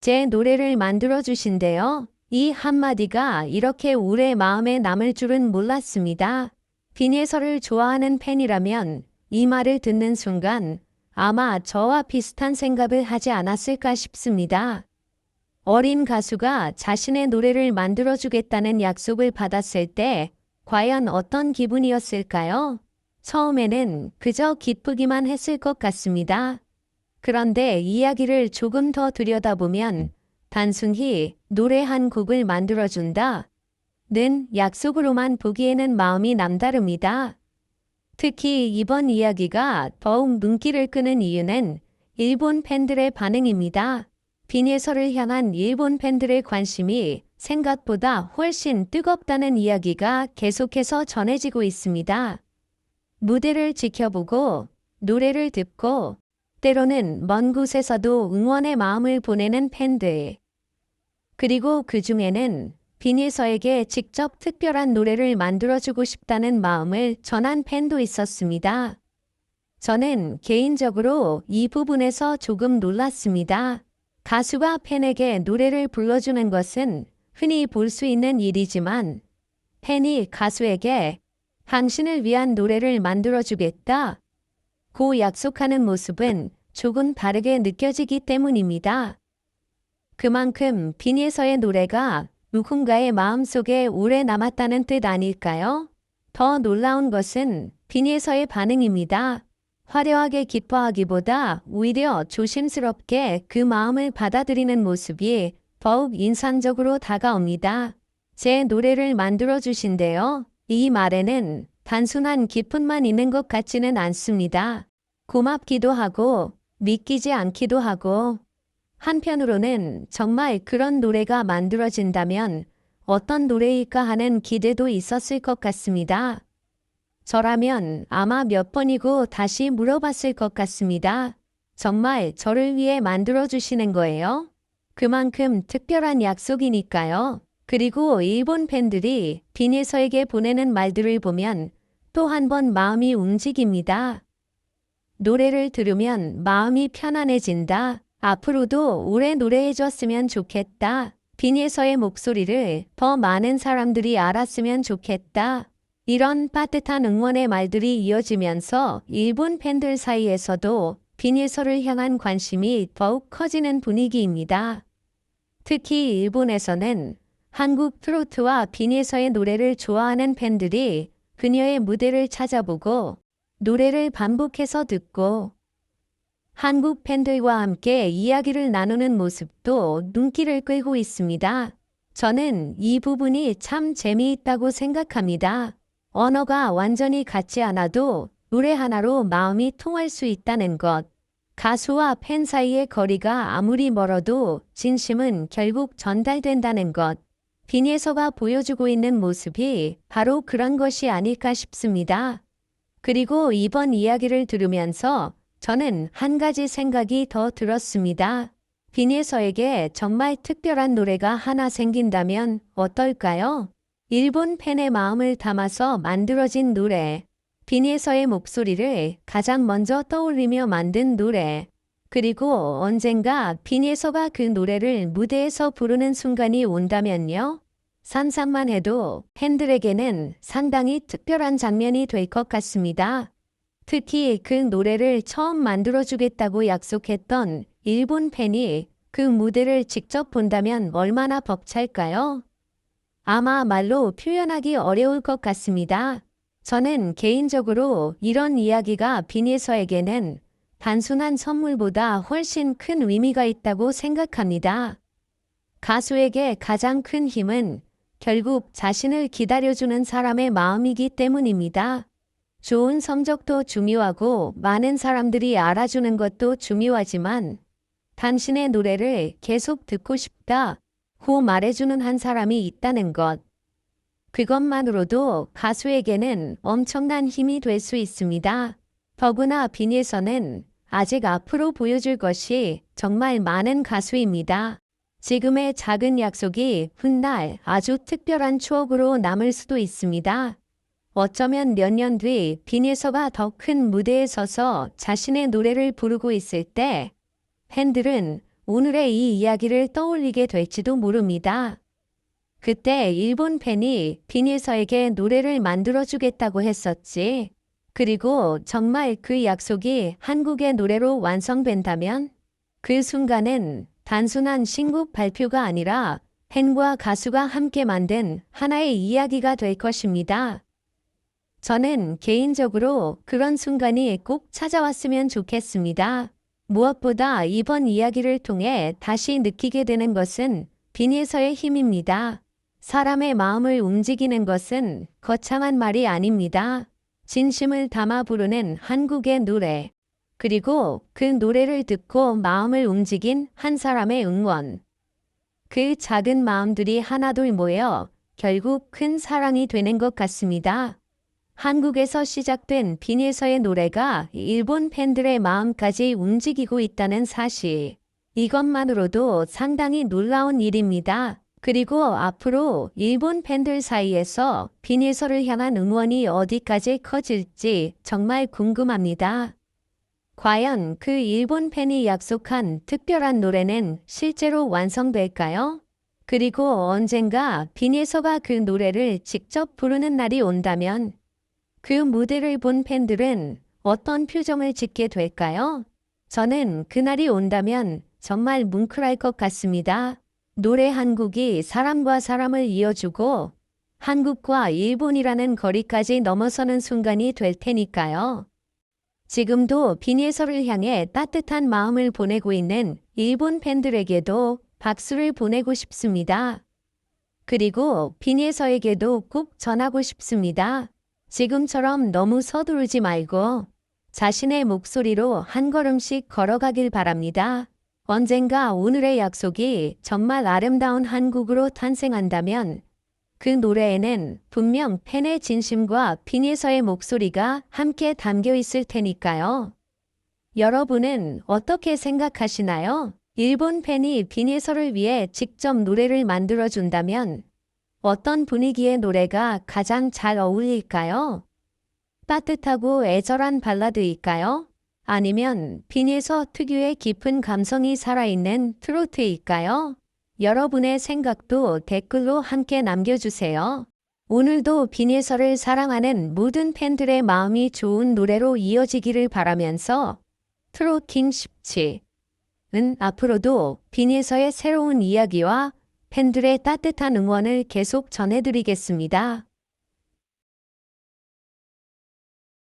제 노래를 만들어주신대요. 이 한마디가 이렇게 오래 마음에 남을 줄은 몰랐습니다. 빈예서를 좋아하는 팬이라면 이 말을 듣는 순간 아마 저와 비슷한 생각을 하지 않았을까 싶습니다. 어린 가수가 자신의 노래를 만들어주겠다는 약속을 받았을 때 과연 어떤 기분이었을까요? 처음에는 그저 기쁘기만 했을 것 같습니다. 그런데 이야기를 조금 더 들여다보면 단순히 노래 한 곡을 만들어준다 는 약속으로만 보기에는 마음이 남다릅니다. 특히 이번 이야기가 더욱 눈길을 끄는 이유는 일본 팬들의 반응입니다. 빈예서를 향한 일본 팬들의 관심이 생각보다 훨씬 뜨겁다는 이야기가 계속해서 전해지고 있습니다. 무대를 지켜보고 노래를 듣고 때로는 먼 곳에서도 응원의 마음을 보내는 팬들. 그리고 그 중에는 빈예서에게 직접 특별한 노래를 만들어주고 싶다는 마음을 전한 팬도 있었습니다. 저는 개인적으로 이 부분에서 조금 놀랐습니다. 가수가 팬에게 노래를 불러주는 것은 흔히 볼 수 있는 일이지만 팬이 가수에게 당신을 위한 노래를 만들어주겠다 고 약속하는 모습은 조금 다르게 느껴지기 때문입니다. 그만큼 빈예서의 노래가 누군가의 마음속에 오래 남았다는 뜻 아닐까요? 더 놀라운 것은 빈예서의 반응입니다. 화려하게 기뻐하기보다 오히려 조심스럽게 그 마음을 받아들이는 모습이 더욱 인상적으로 다가옵니다. 제 노래를 만들어주신대요. 이 말에는 단순한 기쁨만 있는 것 같지는 않습니다. 고맙기도 하고 믿기지 않기도 하고 한편으로는 정말 그런 노래가 만들어진다면 어떤 노래일까 하는 기대도 있었을 것 같습니다. 저라면 아마 몇 번이고 다시 물어봤을 것 같습니다. 정말 저를 위해 만들어주시는 거예요? 그만큼 특별한 약속이니까요. 그리고 일본 팬들이 빈예서에게 보내는 말들을 보면 또 한 번 마음이 움직입니다. 노래를 들으면 마음이 편안해진다. 앞으로도 오래 노래해줬으면 좋겠다. 빈예서의 목소리를 더 많은 사람들이 알았으면 좋겠다. 이런 따뜻한 응원의 말들이 이어지면서 일본 팬들 사이에서도 빈예서를 향한 관심이 더욱 커지는 분위기입니다. 특히 일본에서는 한국 트로트와 빈예서의 노래를 좋아하는 팬들이 그녀의 무대를 찾아보고 노래를 반복해서 듣고 한국 팬들과 함께 이야기를 나누는 모습도 눈길을 끌고 있습니다. 저는 이 부분이 참 재미있다고 생각합니다. 언어가 완전히 같지 않아도 노래 하나로 마음이 통할 수 있다는 것. 가수와 팬 사이의 거리가 아무리 멀어도 진심은 결국 전달된다는 것. 빈예서가 보여주고 있는 모습이 바로 그런 것이 아닐까 싶습니다. 그리고 이번 이야기를 들으면서 저는 한 가지 생각이 더 들었습니다. 빈예서에게 정말 특별한 노래가 하나 생긴다면 어떨까요? 일본 팬의 마음을 담아서 만들어진 노래. 빈예서의 목소리를 가장 먼저 떠올리며 만든 노래. 그리고 언젠가 빈예서가 그 노래를 무대에서 부르는 순간이 온다면요. 상상만 해도 팬들에게는 상당히 특별한 장면이 될 것 같습니다. 특히 그 노래를 처음 만들어주겠다고 약속했던 일본 팬이 그 무대를 직접 본다면 얼마나 벅찰까요? 아마 말로 표현하기 어려울 것 같습니다. 저는 개인적으로 이런 이야기가 빈예서에게는 단순한 선물보다 훨씬 큰 의미가 있다고 생각합니다. 가수에게 가장 큰 힘은 결국 자신을 기다려주는 사람의 마음이기 때문입니다. 좋은 성적도 중요하고 많은 사람들이 알아주는 것도 중요하지만 당신의 노래를 계속 듣고 싶다 고 말해주는 한 사람이 있다는 것. 그것만으로도 가수에게는 엄청난 힘이 될 수 있습니다. 더구나 빈예서는 아직 앞으로 보여줄 것이 정말 많은 가수입니다. 지금의 작은 약속이 훗날 아주 특별한 추억으로 남을 수도 있습니다. 어쩌면 몇 년 뒤 빈예서가 더 큰 무대에 서서 자신의 노래를 부르고 있을 때 팬들은 오늘의 이 이야기를 떠올리게 될지도 모릅니다. 그때 일본 팬이 빈예서에게 노래를 만들어주겠다고 했었지. 그리고 정말 그 약속이 한국의 노래로 완성된다면 그 순간은 단순한 신곡 발표가 아니라 팬과 가수가 함께 만든 하나의 이야기가 될 것입니다. 저는 개인적으로 그런 순간이 꼭 찾아왔으면 좋겠습니다. 무엇보다 이번 이야기를 통해 다시 느끼게 되는 것은 빈예서의 힘입니다. 사람의 마음을 움직이는 것은 거창한 말이 아닙니다. 진심을 담아 부르는 한국의 노래, 그리고 그 노래를 듣고 마음을 움직인 한 사람의 응원. 그 작은 마음들이 하나둘 모여 결국 큰 사랑이 되는 것 같습니다. 한국에서 시작된 빈예서의 노래가 일본 팬들의 마음까지 움직이고 있다는 사실. 이것만으로도 상당히 놀라운 일입니다. 그리고 앞으로 일본 팬들 사이에서 빈예서를 향한 응원이 어디까지 커질지 정말 궁금합니다. 과연 그 일본 팬이 약속한 특별한 노래는 실제로 완성될까요? 그리고 언젠가 빈예서가 그 노래를 직접 부르는 날이 온다면 그 무대를 본 팬들은 어떤 표정을 짓게 될까요? 저는 그날이 온다면 정말 뭉클할 것 같습니다. 노래 한 곡이 사람과 사람을 이어주고 한국과 일본이라는 거리까지 넘어서는 순간이 될 테니까요. 지금도 빈예서를 향해 따뜻한 마음을 보내고 있는 일본 팬들에게도 박수를 보내고 싶습니다. 그리고 빈예서에게도 꼭 전하고 싶습니다. 지금처럼 너무 서두르지 말고 자신의 목소리로 한 걸음씩 걸어가길 바랍니다. 언젠가 오늘의 약속이 정말 아름다운 한국으로 탄생한다면 그 노래에는 분명 팬의 진심과 빈예서의 목소리가 함께 담겨 있을 테니까요. 여러분은 어떻게 생각하시나요? 일본 팬이 빈예서를 위해 직접 노래를 만들어준다면 어떤 분위기의 노래가 가장 잘 어울릴까요? 따뜻하고 애절한 발라드일까요? 아니면 빈예서 특유의 깊은 감성이 살아있는 트로트일까요? 여러분의 생각도 댓글로 함께 남겨주세요. 오늘도 빈예서를 사랑하는 모든 팬들의 마음이 좋은 노래로 이어지기를 바라면서 트로킹 17은 앞으로도 빈예서의 새로운 이야기와 팬들의 따뜻한 응원을 계속 전해드리겠습니다.